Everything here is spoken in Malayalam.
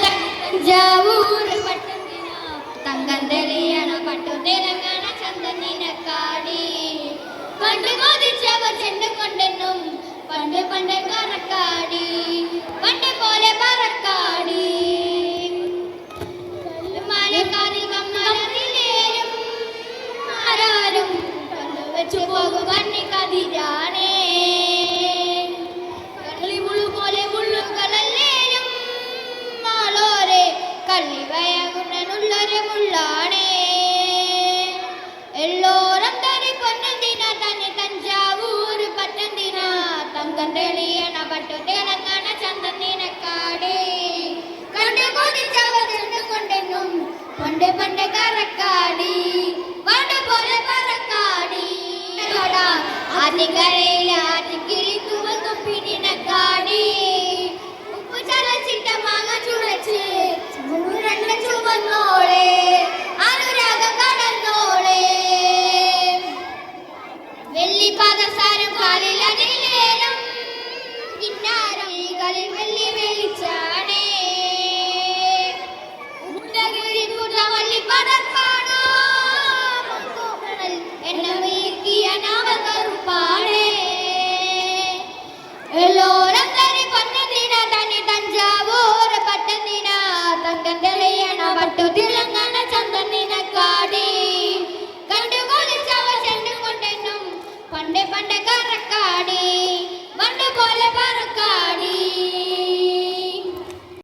തഞ്ചാവൂർ പട്ടന്തിന തങ്കം തെളിയണ പട്ടു തെലങ്കാന ചന്ദനിനക്കാടി പണ്ട് കൊതിച്ചവർ ചെണ്ടു കൊണ്ടെന്നും പണ്ട് പണ്ട് കറക്കാടി പണ്ട് പോലെ പറക്കാടി മലക്കാതികം മലറിലേരും ആരാരും പണ്ട് വെച്ചു പോകും കണ്ണിക്കതിരാണേ കളിമുള്ളു പോലെ മുള്ളുകളല്ലേലും മാളോരെ കള്ളിവയകുണ്ണനുള്ളൊരു മുള്ളാണേ എള്ളോരം തരി പൊന്നന്തിന തന്നെ തഞ്ചാവൂർ പട്ടന്തിന തങ്കം തെളിയണ പട്ടു തെലങ്കാന ചന്ദനിനക്കാടേ കണ്ടു കൊതിച്ചവർ ചെണ്ടു കൊണ്ടെന്നും പണ്ട് പണ്ട് കറക്കാടി പണ്ട് പോലെ പറക്കാടി ആദ്യം